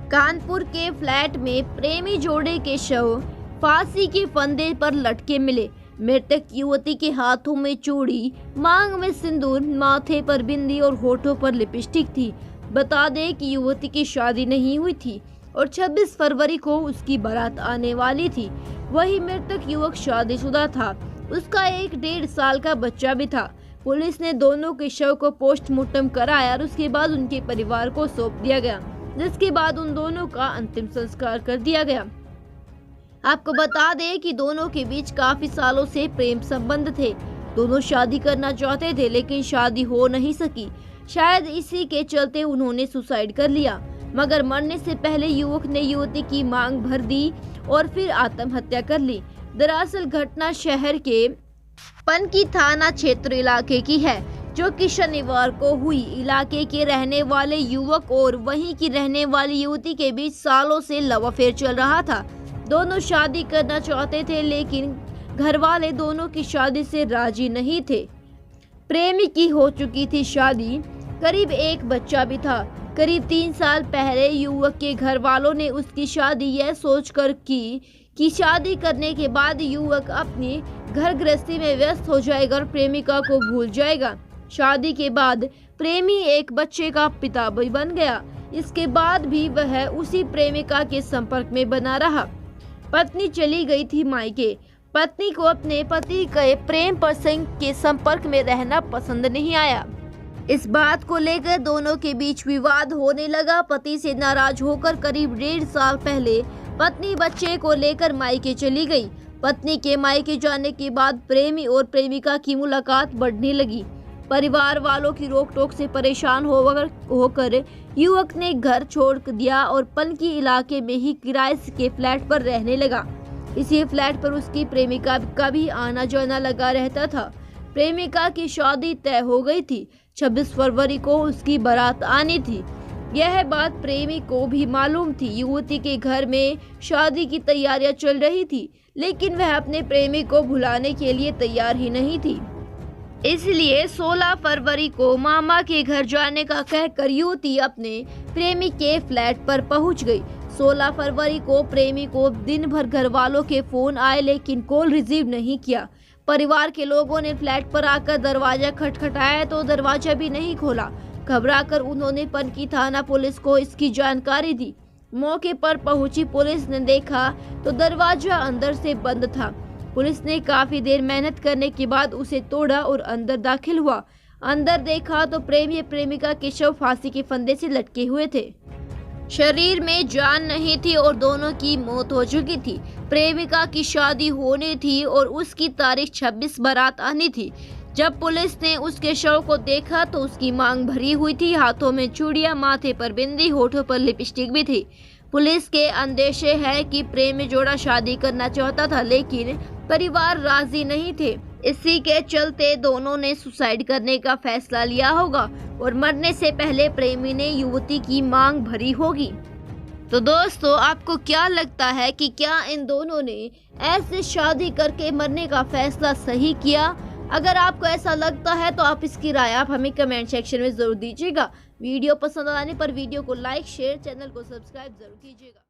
कानपुर के फ्लैट में प्रेमी जोड़े के शव फांसी के फंदे पर लटके मिले। मृतक युवती के हाथों में चूड़ी, मांग में सिंदूर, माथे पर बिंदी और होठों पर लिपस्टिक थी। बता दें कि युवती की शादी नहीं हुई थी और 26 फरवरी को उसकी बारात आने वाली थी। वही मृतक युवक शादीशुदा था। उसका 1.5 साल का बच्चा भी था। पुलिस ने दोनों के शव को पोस्टमार्टम कराया और उसके बाद उनके परिवार को सौंप दिया गया, जिसके बाद उन दोनों का अंतिम संस्कार कर दिया गया। आपको बता दें कि दोनों के बीच काफी सालों से प्रेम संबंध थे। दोनों शादी करना चाहते थे लेकिन शादी हो नहीं सकी। शायद इसी के चलते उन्होंने सुसाइड कर लिया, मगर मरने से पहले युवक ने युवती की मांग भर दी और फिर आत्महत्या कर ली। दरअसल घटना शहर के पनकी थाना क्षेत्र इलाके की है, जो कि शनिवार को हुई। इलाके के रहने वाले युवक और वहीं की रहने वाली युवती के बीच सालों से लव अफेयर चल रहा था। दोनों शादी करना चाहते थे लेकिन घर वाले दोनों की शादी से राजी नहीं थे। प्रेमी की हो चुकी थी शादी, करीब एक बच्चा भी था। करीब 3 साल पहले युवक के घर वालों ने उसकी शादी यह सोचकर की कि शादी करने के बाद युवक अपनी घर गृहस्थी में व्यस्त हो जाएगा और प्रेमिका को भूल जाएगा। शादी के बाद प्रेमी एक बच्चे का पिता भी बन गया। इसके बाद भी वह उसी प्रेमिका के संपर्क में बना रहा। पत्नी चली गई थी मायके। पत्नी को अपने पति के प्रेम प्रसंग के संपर्क में रहना पसंद नहीं आया। इस बात को लेकर दोनों के बीच विवाद होने लगा। पति से नाराज होकर करीब 1.5 साल पहले पत्नी बच्चे को लेकर मायके चली गई। पत्नी के मायके जाने के बाद प्रेमी और प्रेमिका की मुलाकात बढ़ने लगी। परिवार वालों की रोक-टोक से परेशान होकर युवक ने घर छोड़ दिया और पनकी इलाके में ही किराए के फ्लैट पर रहने लगा। इसी फ्लैट पर उसकी प्रेमिका का भी आना जाना लगा रहता था। प्रेमिका की शादी तय हो गई थी। 26 फरवरी को उसकी बारात आनी थी। यह बात प्रेमी को भी मालूम थी। युवती के घर में शादी की तैयारियां चल रही थी, लेकिन वह अपने प्रेमी को भुलाने के लिए तैयार ही नहीं थी। इसलिए 16 फरवरी को मामा के घर जाने का कहकर युवती अपने प्रेमी के फ्लैट पर पहुंच गई। 16 फरवरी को प्रेमी को दिन भर घर वालों के फोन आए लेकिन कॉल रिसीव नहीं किया। परिवार के लोगों ने फ्लैट पर आकर दरवाजा खटखटाया तो दरवाजा भी नहीं खोला। घबराकर उन्होंने पनकी थाना पुलिस को इसकी जानकारी दी। मौके पर पहुंची पुलिस ने देखा तो दरवाजा अंदर से बंद था। पुलिस ने काफी देर मेहनत करने के बाद उसे तोड़ा और अंदर दाखिल हुआ। अंदर देखा तो प्रेमी प्रेमिका के शव फांसी के फंदे से लटके हुए थे। शरीर में जान नहीं थी और दोनों की मौत हो चुकी थी। प्रेमिका की शादी होनी थी और उसकी तारीख 26 बारात आनी थी। जब पुलिस ने उसके शव को देखा तो उसकी मांग भरी हुई थी। हाथों में चूड़ियां, माथे पर बिंदी, होठों पर लिपस्टिक भी थी। पुलिस के अंदेशे है कि प्रेमी जोड़ा शादी करना चाहता था लेकिन परिवार राजी नहीं थे। इसी के चलते दोनों ने सुसाइड करने का फैसला लिया होगा और मरने से पहले प्रेमी ने युवती की मांग भरी होगी। तो दोस्तों, आपको क्या लगता है कि क्या इन दोनों ने ऐसे शादी करके मरने का फैसला सही किया? अगर आपको ऐसा लगता है तो आप इसकी राय आप हमें कमेंट सेक्शन में जरूर दीजिएगा। वीडियो पसंद आने पर वीडियो को लाइक, शेयर, चैनल को सब्सक्राइब जरूर कीजिएगा।